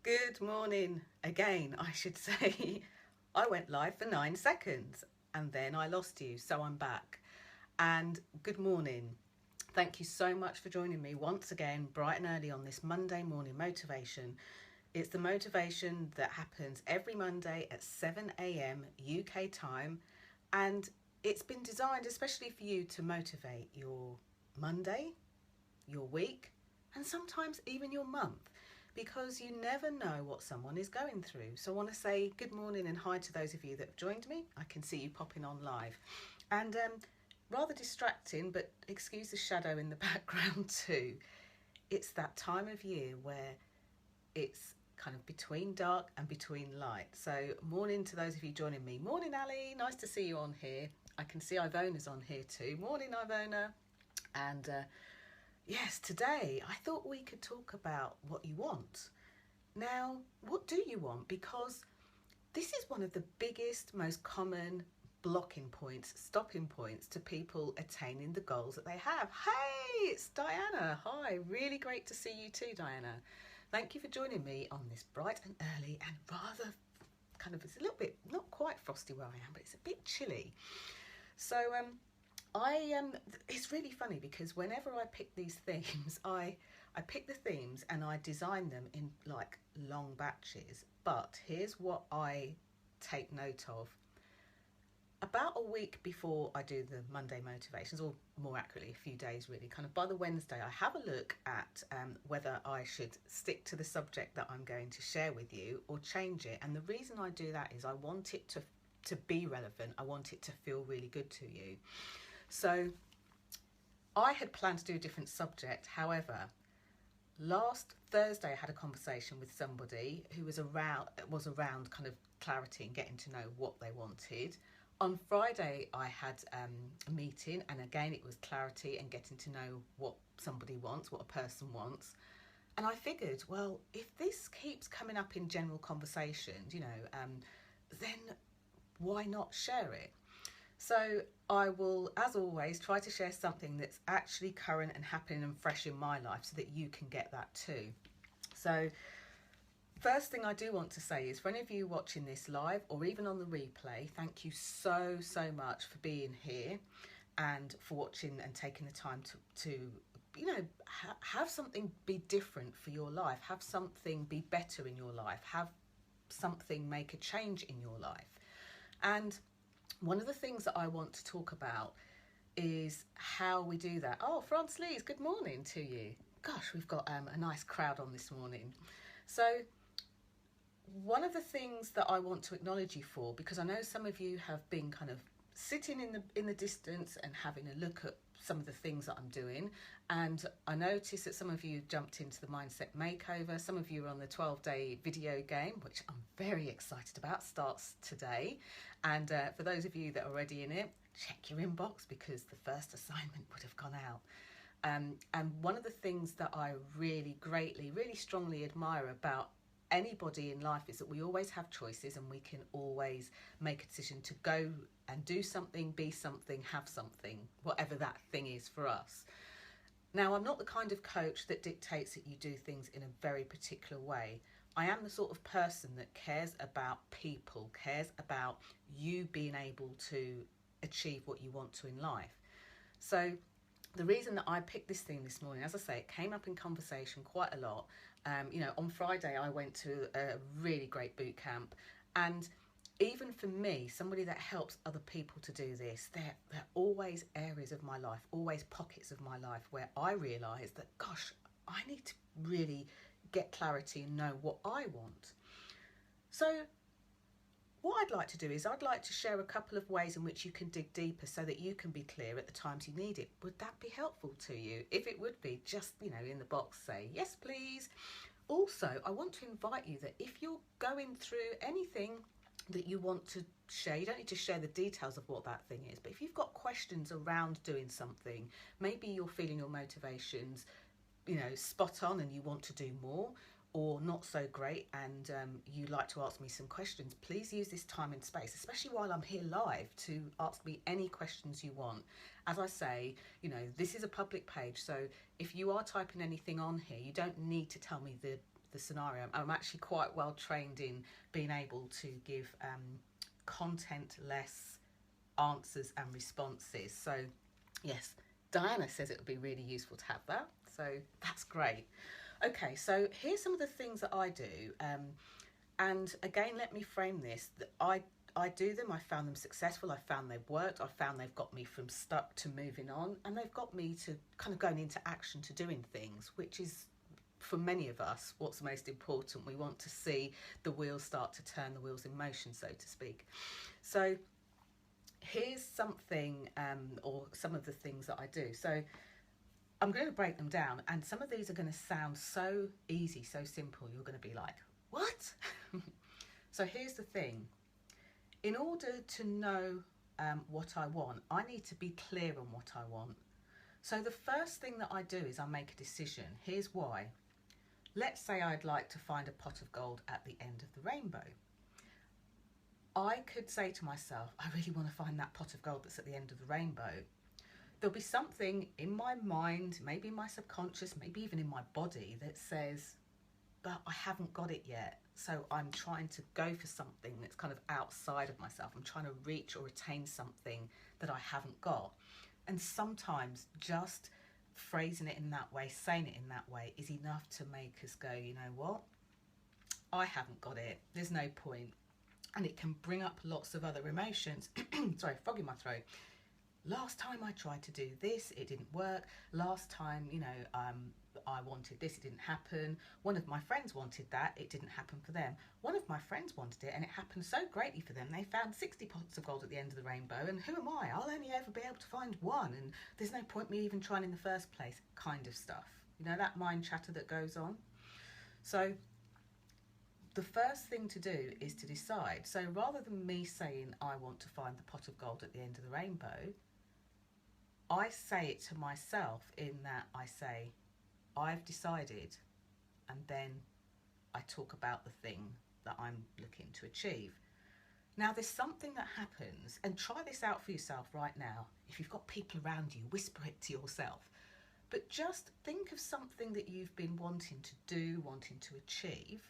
Good morning again, I should say. I went live for 9 seconds and then I lost you, so I'm back. And good morning. Thank you so much for joining me once again, bright and early on this Monday morning motivation. It's the motivation that happens every Monday at 7 a.m. UK time, and it's been designed especially for you to motivate your Monday, your week, and sometimes even your month, because you never know what someone is going through. So I want to say good morning and hi to those of you that have joined me. I can see you popping on live. And rather distracting, but excuse the shadow in the background too. It's that time of year where it's kind of between dark and between light. So morning to those of you joining me. Morning, Ali. Nice to see you on here. I can see Ivona's on here too. Morning, Ivona. And yes, today I thought we could talk about what you want. Now, what do you want? Because this is one of the biggest, most common blocking points, stopping points to people attaining the goals that they have. Hey, it's Diana. Hi, really great to see you too, Diana. Thank you for joining me on this bright and early and rather kind of, it's a little bit, not quite frosty where I am, but it's a bit chilly. So it's really funny because whenever I pick these themes, I pick the themes and I design them in like long batches. But here's what I take note of. About a week before I do the Monday motivations, or more accurately, a few days really, kind of by the Wednesday, I have a look at whether I should stick to the subject that I'm going to share with you or change it. And the reason I do that is I want it to be relevant. I want it to feel really good to you. So I had planned to do a different subject. However, last Thursday I had a conversation with somebody who was around kind of clarity and getting to know what they wanted. On Friday I had a meeting, and again it was clarity and getting to know what somebody wants, what a person wants. And I figured, well, if this keeps coming up in general conversations, then why not share it? So I will, as always, try to share something that's actually current and happening and fresh in my life so that you can get that too. So first thing I do want to say is for any of you watching this live or even on the replay, thank you so much for being here and for watching and taking the time to have something be different for your life, have something be better in your life, have something make a change in your life. And one of the things that I want to talk about is how we do that. Oh, France Lees, good morning to you. Gosh, we've got a nice crowd on this morning. So one of the things that I want to acknowledge you for, because I know some of you have been kind of sitting in the distance and having a look at some of the things that I'm doing, and I noticed that some of you jumped into the Mindset Makeover. Some of you are on the 12-day video game, which I'm very excited about, starts today. And for those of you that are already in it, check your inbox because the first assignment would have gone out. And one of the things that I really greatly, really strongly admire about anybody in life is that we always have choices, and we can always make a decision to go and do something, be something, have something, whatever that thing is for us. Now, I'm not the kind of coach that dictates that you do things in a very particular way. I am the sort of person that cares about people, cares about you being able to achieve what you want to in life. So the reason that I picked this thing this morning, as I say, it came up in conversation quite a lot. On Friday I went to a really great boot camp, and even for me, somebody that helps other people to do this, there are always areas of my life, always pockets of my life where I realise that, gosh, I need to really get clarity and know what I want. So what I'd like to do is I'd like to share a couple of ways in which you can dig deeper so that you can be clear at the times you need it. Would that be helpful to you? If it would be, just, in the box say, yes, please. Also, I want to invite you that if you're going through anything that you want to share, you don't need to share the details of what that thing is, but if you've got questions around doing something, maybe you're feeling your motivations, spot on and you want to do more, or not so great and you'd like to ask me some questions, please use this time and space, especially while I'm here live, to ask me any questions you want. As I say, this is a public page, so if you are typing anything on here, you don't need to tell me the the scenario. I'm actually quite well trained in being able to give content-less answers and responses. So yes, Diana says it would be really useful to have that. So that's great. Okay, so here's some of the things that I do. And again, let me frame this. I do them, I found them successful, I found they've worked, I found they've got me from stuck to moving on, and they've got me to kind of going into action to doing things, which is, for many of us, what's most important. We want to see the wheels start to turn, the wheels in motion, so to speak. So here's something, or some of the things that I do. So I'm going to break them down, and some of these are going to sound so easy, so simple, you're going to be like, what? So here's the thing. In order to know what I want, I need to be clear on what I want. So the first thing that I do is I make a decision. Here's why. Let's say I'd like to find a pot of gold at the end of the rainbow. I could say to myself, I really want to find that pot of gold that's at the end of the rainbow. There'll be something in my mind, maybe in my subconscious, maybe even in my body that says, but I haven't got it yet. So I'm trying to go for something that's kind of outside of myself. I'm trying to reach or attain something that I haven't got. And sometimes just phrasing it in that way, saying it in that way, is enough to make us go, you know what? I haven't got it. There's no point. And it can bring up lots of other emotions. Sorry, frog in my throat. Last time I tried to do this, it didn't work. Last time, I wanted this, it didn't happen. One of my friends wanted that, it didn't happen for them. One of my friends wanted it and it happened so greatly for them. They found 60 pots of gold at the end of the rainbow, and who am I? I'll only ever be able to find one, and there's no point me even trying in the first place, kind of stuff. You know, that mind chatter that goes on. So the first thing to do is to decide. So rather than me saying I want to find the pot of gold at the end of the rainbow, I say it to myself in that I say, I've decided, and then I talk about the thing that I'm looking to achieve. Now, there's something that happens, and try this out for yourself right now. If you've got people around you, whisper it to yourself. But just think of something that you've been wanting to do, wanting to achieve.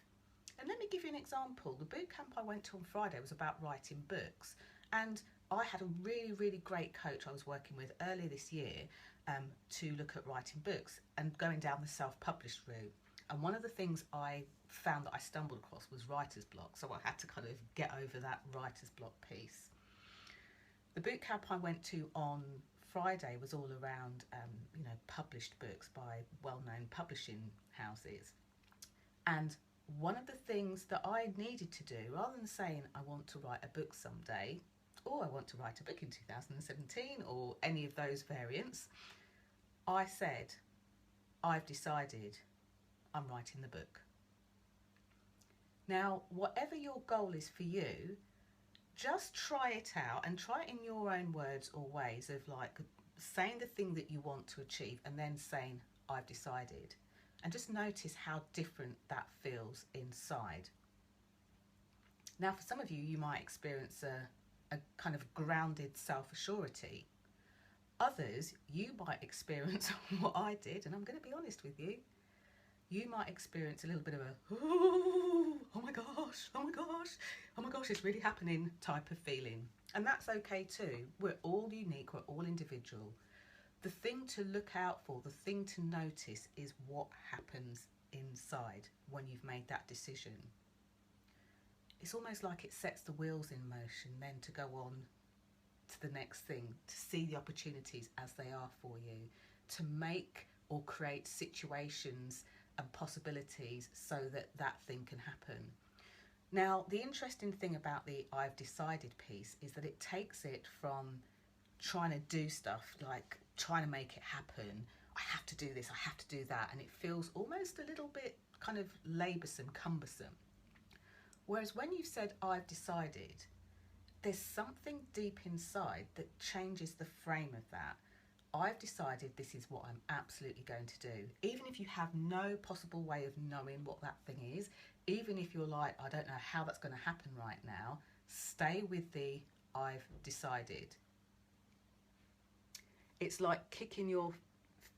And let me give you an example. The boot camp I went to on Friday was about writing books, and I had a really, really great coach I was working with earlier this year to look at writing books and going down the self-published route. And one of the things I found that I stumbled across was writer's block. So I had to kind of get over that writer's block piece. The boot camp I went to on Friday was all around, published books by well-known publishing houses. And one of the things that I needed to do, rather than saying I want to write a book someday, or I want to write a book in 2017, or any of those variants, I said, I've decided I'm writing the book. Now, whatever your goal is for you, just try it out and try it in your own words or ways of like saying the thing that you want to achieve and then saying, I've decided. And just notice how different that feels inside. Now, for some of you, you might experience a kind of grounded self-assurity. Others, you might experience what I did, and I'm going to be honest with you. You might experience a little bit of a, oh my gosh, oh my gosh, oh my gosh, it's really happening type of feeling. And that's okay too. We're all unique, we're all individual. The thing to look out for, the thing to notice is what happens inside when you've made that decision. It's almost like it sets the wheels in motion then to go on to the next thing, to see the opportunities as they are for you, to make or create situations and possibilities so that that thing can happen. Now, the interesting thing about the I've decided piece is that it takes it from trying to do stuff, like trying to make it happen. I have to do this, I have to do that. And it feels almost a little bit kind of laboursome, cumbersome. Whereas when you've said, I've decided, there's something deep inside that changes the frame of that. I've decided this is what I'm absolutely going to do. Even if you have no possible way of knowing what that thing is, even if you're like, I don't know how that's going to happen right now, stay with the I've decided. It's like kicking your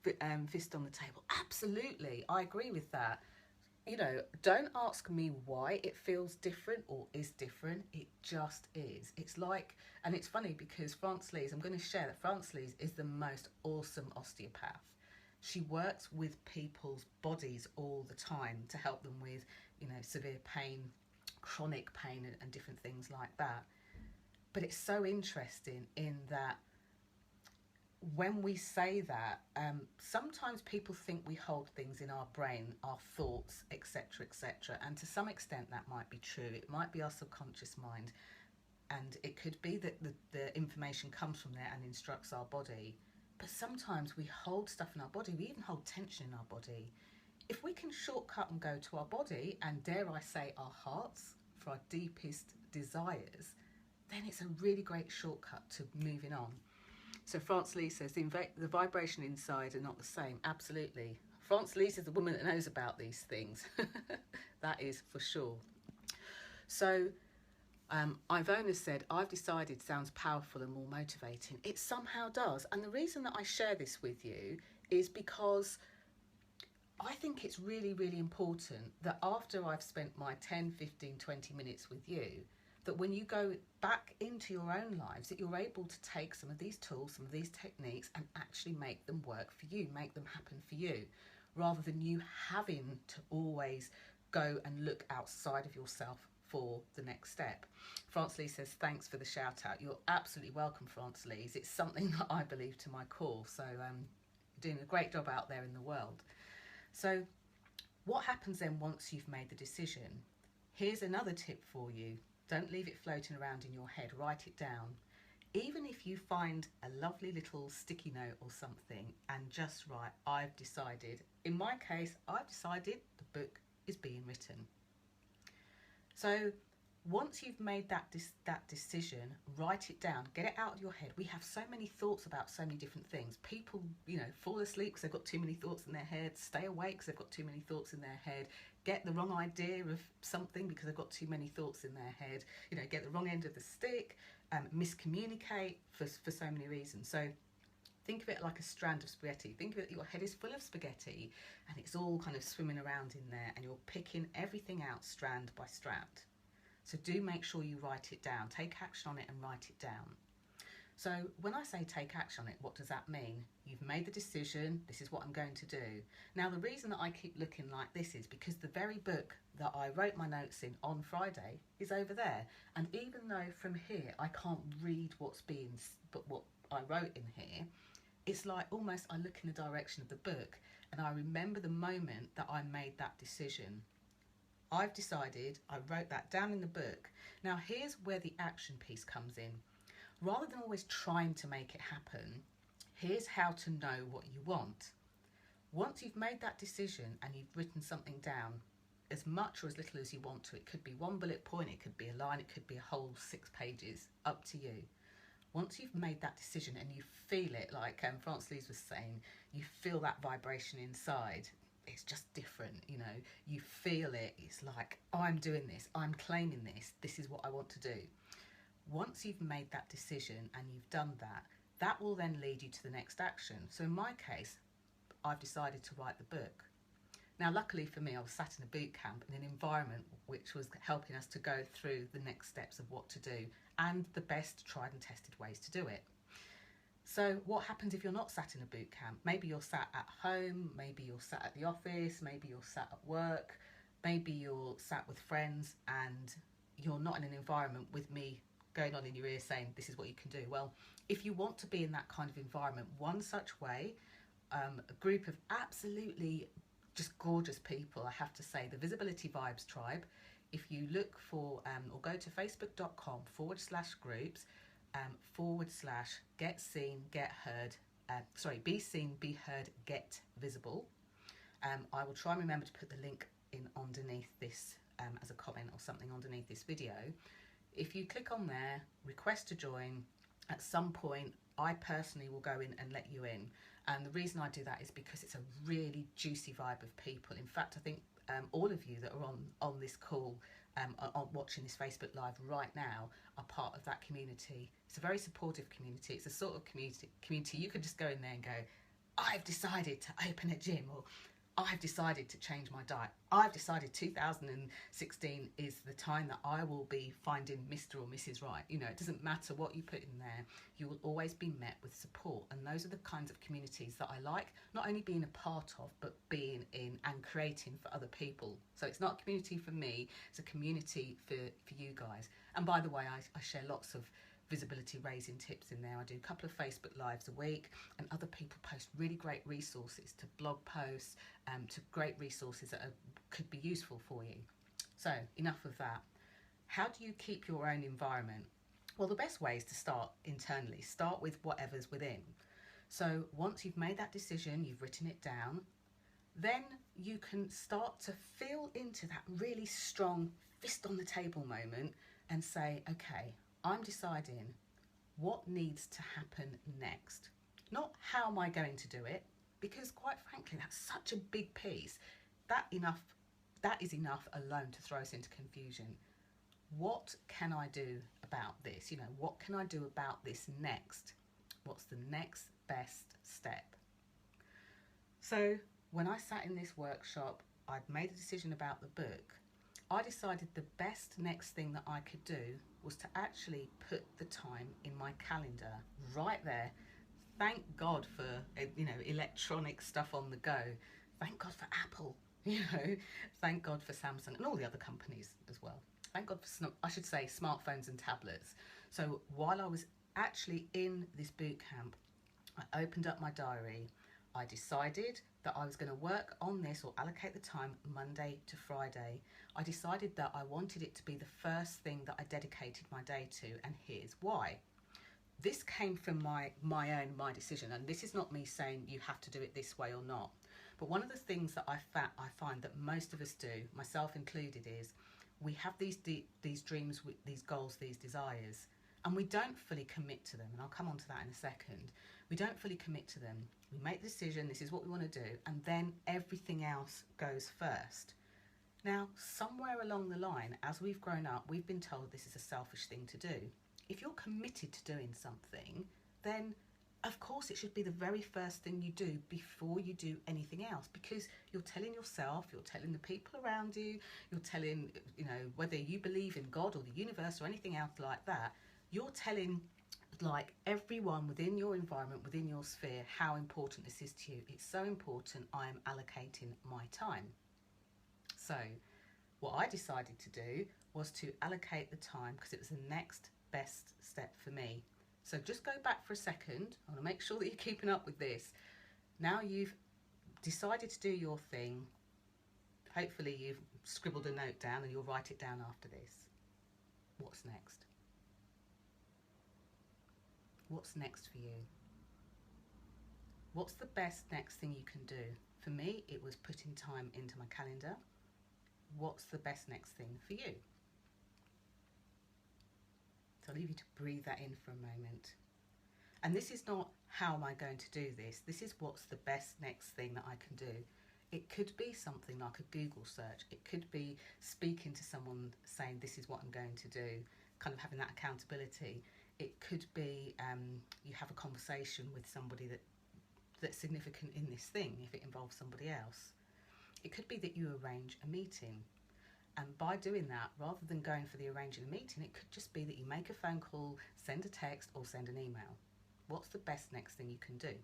fist on the table. Absolutely, I agree with that. you know, don't ask me why it feels different or is different. It just is. It's like, and it's funny because France Lees, I'm going to share that France Lees is the most awesome osteopath. She works with people's bodies all the time to help them with, you know, severe pain, chronic pain, and different things like that. But it's so interesting in that when we say that, sometimes people think we hold things in our brain, our thoughts, etc., etc. And to some extent that might be true. It might be our subconscious mind. And it could be that the information comes from there and instructs our body. But sometimes we hold stuff in our body. We even hold tension in our body. If we can shortcut and go to our body, and dare I say our hearts, for our deepest desires, then it's a really great shortcut to moving on. So France Lee says the vibration inside are not the same. Absolutely. France Lee is the woman that knows about these things. That is for sure. So Ivona said, I've decided sounds powerful and more motivating. It somehow does. And the reason that I share this with you is because I think it's really, really important that after I've spent my 10, 15, 20 minutes with you, that when you go back into your own lives, that you're able to take some of these tools, some of these techniques, and actually make them work for you, make them happen for you, rather than you having to always go and look outside of yourself for the next step. France Lee says, thanks for the shout out. You're absolutely welcome, France Lee. It's something that I believe to my core. So you're doing a great job out there in the world. So what happens then once you've made the decision? Here's another tip for you. Don't leave it floating around in your head. Write it down. Even if you find a lovely little sticky note or something and just write, I've decided. In my case, I've decided the book is being written. So once you've made that decision, write it down, get it out of your head. We have so many thoughts about so many different things. People, you know, fall asleep because they've got too many thoughts in their head, stay awake because they've got too many thoughts in their head, get the wrong idea of something because they've got too many thoughts in their head, you know, get the wrong end of the stick, miscommunicate for so many reasons. So think of it like a strand of spaghetti. Think of it, your head is full of spaghetti and it's all kind of swimming around in there and you're picking everything out strand by strand. So do make sure you write it down. Take action on it and write it down. So when I say take action on it, what does that mean? You've made the decision, this is what I'm going to do. Now the reason that I keep looking like this is because the very book that I wrote my notes in on Friday is over there. And even though from here I can't read what's being, but what I wrote in here, it's like almost I look in the direction of the book and I remember the moment that I made that decision. I've decided, I wrote that down in the book. Now here's where the action piece comes in. Rather than always trying to make it happen, here's how to know what you want. Once you've made that decision and you've written something down, as much or as little as you want to, it could be one bullet point, it could be a line, it could be a whole 6 pages, up to you. Once you've made that decision and you feel it, like France Lees was saying, you feel that vibration inside, it's just different, you know, you feel it, it's like, oh, I'm doing this, I'm claiming this, this is what I want to do. Once you've made that decision and you've done that, that will then lead you to the next action. So in my case, I've decided to write the book. Now, luckily for me, I was sat in a boot camp in an environment which was helping us to go through the next steps of what to do and the best tried and tested ways to do it. So what happens if you're not sat in a boot camp? Maybe you're sat at home, maybe you're sat at the office, maybe you're sat at work, maybe you're sat with friends and you're not in an environment with me going on in your ear saying this is what you can do. Well, if you want to be in that kind of environment, one such way, a group of absolutely just gorgeous people, I have to say, the Visibility Vibes Tribe. If you look for or go to facebook.com/groups /get seen, get heard, be seen, be heard, get visible. I will try and remember to put the link in underneath this as a comment or something underneath this video. If you click on there, request to join, at some point I personally will go in and let you in. And the reason I do that is because it's a really juicy vibe of people. In fact, I think all of you that are on this call, on watching this Facebook Live right now, are part of that community. It's a very supportive community. It's a sort of community you could just go in there and go, I've decided to open a gym, or I've decided to change my diet. I've decided 2016 is the time that I will be finding Mr. or Mrs. Right. You know, it doesn't matter what you put in there, you will always be met with support. And those are the kinds of communities that I like, not only being a part of, but being in and creating for other people. So it's not a community for me, it's a community for you guys. And by the way, I share lots of visibility raising tips in there. I do a couple of Facebook Lives a week, and other people post really great resources, to blog posts, to great resources that could be useful for you. So enough of that. How do you keep your own environment? Well, the best way is to start internally. Start with whatever's within. So once you've made that decision, you've written it down, then you can start to feel into that really strong fist on the table moment and say, okay, I'm deciding what needs to happen next. Not how am I going to do it, because quite frankly, that's such a big piece. That is enough alone to throw us into confusion. What can I do about this? You know, what can I do about this next? What's the next best step? So when I sat in this workshop, I'd made a decision about the book. I decided the best next thing that I could do was to actually put the time in my calendar right there. Thank God for, you know, electronic stuff on the go. Thank God for Apple, you know. Thank God for Samsung and all the other companies as well. Thank God for, I should say, smartphones and tablets. So while I was actually in this boot camp, I opened up my diary. I decided that I was going to work on this or allocate the time Monday to Friday. I decided that I wanted it to be the first thing that I dedicated my day to, and here's why. This came from my decision, and this is not me saying you have to do it this way or not. But one of the things that I find that most of us do, myself included, is we have these dreams, these goals, these desires, and we don't fully commit to them. And I'll come on to that in a second. We don't fully commit to them. We make the decision, this is what we want to do, and then everything else goes first. Now, somewhere along the line, as we've grown up, we've been told this is a selfish thing to do. If you're committed to doing something, then of course it should be the very first thing you do before you do anything else, because you're telling yourself, you're telling the people around you, you're telling, you know, whether you believe in God or the universe or anything else like that, you're telling like everyone within your environment, within your sphere, how important this is to you. It's so important, I am allocating my time. So what I decided to do was to allocate the time because it was the next best step for me. So just go back for a second. I want to make sure that you're keeping up with this. Now you've decided to do your thing. Hopefully you've scribbled a note down and you'll write it down after this. What's next? What's next for you? What's the best next thing you can do? For me, it was putting time into my calendar. What's the best next thing for you? So I'll leave you to breathe that in for a moment. And this is not how am I going to do this. This is what's the best next thing that I can do. It could be something like a Google search. It could be speaking to someone saying this is what I'm going to do, kind of having that accountability. It could be you have a conversation with somebody that's significant in this thing if it involves somebody else. It could be that you arrange a meeting. And by doing that, rather than going for the arranging a meeting, it could just be that you make a phone call, send a text or send an email. What's the best next thing you can do?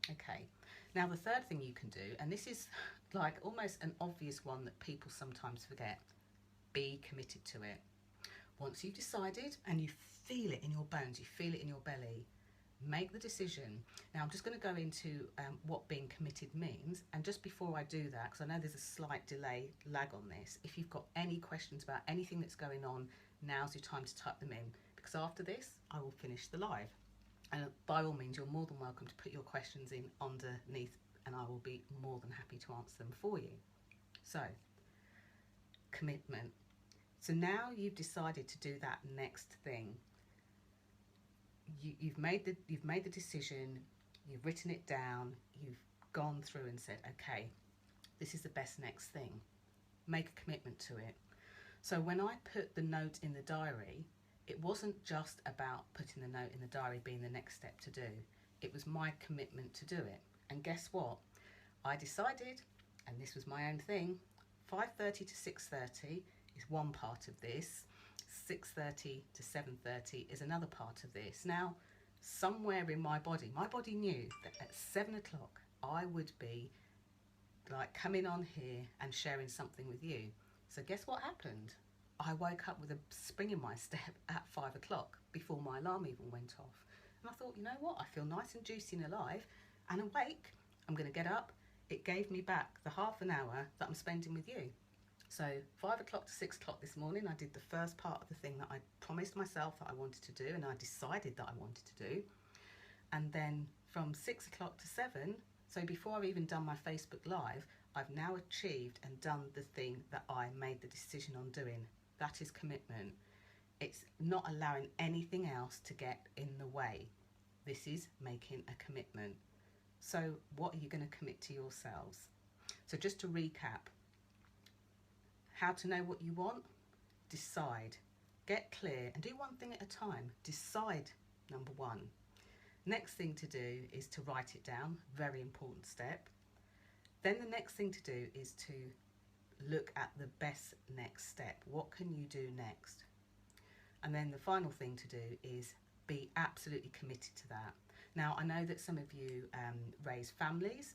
Okay, now the third thing you can do, and this is like almost an obvious one that people sometimes forget, be committed to it. Once you've decided and you feel it in your bones, you feel it in your belly, make the decision. Now I'm just going to go into what being committed means, and just before I do that, because I know there's a slight lag on this, if you've got any questions about anything that's going on, now's your time to type them in, because after this I will finish the live, and by all means you're more than welcome to put your questions in underneath and I will be more than happy to answer them for you. So, commitment. So now you've decided to do that next thing. You've made the decision, you've written it down, you've gone through and said, okay, this is the best next thing. Make a commitment to it. So when I put the note in the diary, it wasn't just about putting the note in the diary being the next step to do. It was my commitment to do it. And guess what? I decided and this was my own thing, 5:30 to 6:30 is one part of this, 6:30 to 7:30 is another part of this. Now, somewhere in my body knew that at 7 o'clock I would be like coming on here and sharing something with you. So guess what happened? I woke up with a spring in my step at 5 o'clock before my alarm even went off. And I thought, you know what? I feel nice and juicy and alive and awake. I'm going to get up. It gave me back the half an hour that I'm spending with you. So 5 o'clock to 6 o'clock this morning, I did the first part of the thing that I promised myself that I wanted to do and I decided that I wanted to do. And then from 6 o'clock to 7, so before I've even done my Facebook Live, I've now achieved and done the thing that I made the decision on doing. That is commitment. It's not allowing anything else to get in the way. This is making a commitment. So what are you going to commit to yourselves? So just to recap, how to know what you want? Decide. Get clear and do one thing at a time. Decide, number one. Next thing to do is to write it down. Very important step. Then the next thing to do is to look at the best next step. What can you do next? And then the final thing to do is be absolutely committed to that. Now, I know that some of you raise families.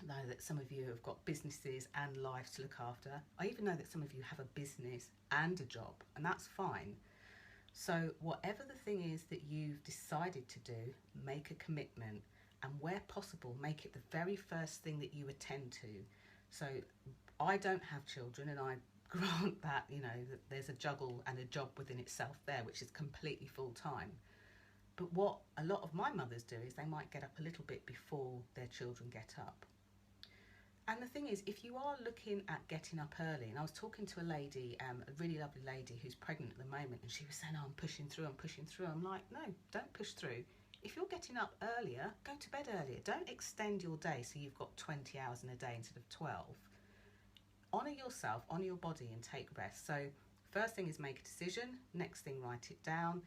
I know that some of you have got businesses and lives to look after. I even know that some of you have a business and a job, and that's fine. So whatever the thing is that you've decided to do, make a commitment, and where possible, make it the very first thing that you attend to. So I don't have children, and I grant that, you know, that there's a juggle and a job within itself there, which is completely full time. But what a lot of my mothers do is they might get up a little bit before their children get up. And the thing is, if you are looking at getting up early, and I was talking to a lady, a really lovely lady who's pregnant at the moment, and she was saying, oh, I'm pushing through. I'm like, no, don't push through. If you're getting up earlier, go to bed earlier. Don't extend your day so you've got 20 hours in a day instead of 12. Honour yourself, honour your body, and take rest. So first thing is make a decision. Next thing, write it down.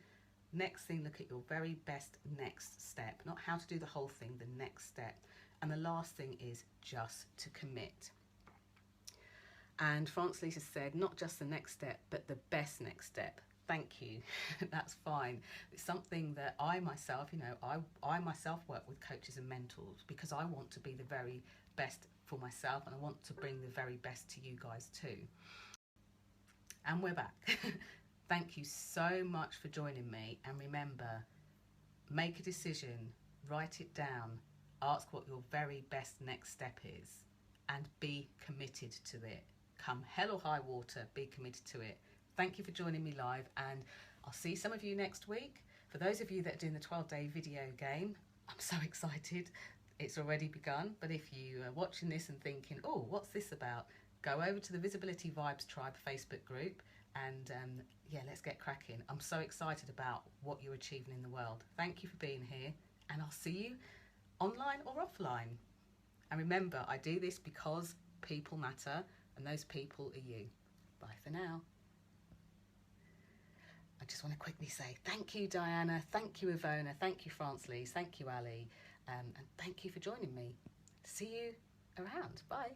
Next thing, look at your very best next step. Not how to do the whole thing, the next step. And the last thing is just to commit. And France Lisa said, not just the next step, but the best next step. Thank you. That's fine. It's something that I myself, you know, I myself work with coaches and mentors because I want to be the very best for myself and I want to bring the very best to you guys too. And we're back. Thank you so much for joining me. And remember, make a decision, write it down, ask what your very best next step is, and be committed to it. Come hell or high water, be committed to it. Thank you for joining me live, and I'll see some of you next week. For those of you that are doing the 12-day video game, I'm so excited. It's already begun, but if you are watching this and thinking, oh, what's this about? Go over to the Visibility Vibes Tribe Facebook group and yeah, let's get cracking. I'm so excited about what you're achieving in the world. Thank you for being here, and I'll see you online or offline. And remember, I do this because people matter, and those people are you. Bye for now. I just want to quickly say thank you, Diana, thank you, Ivona, thank you, France Lise, thank you, Ali, and thank you for joining me. See you around. Bye.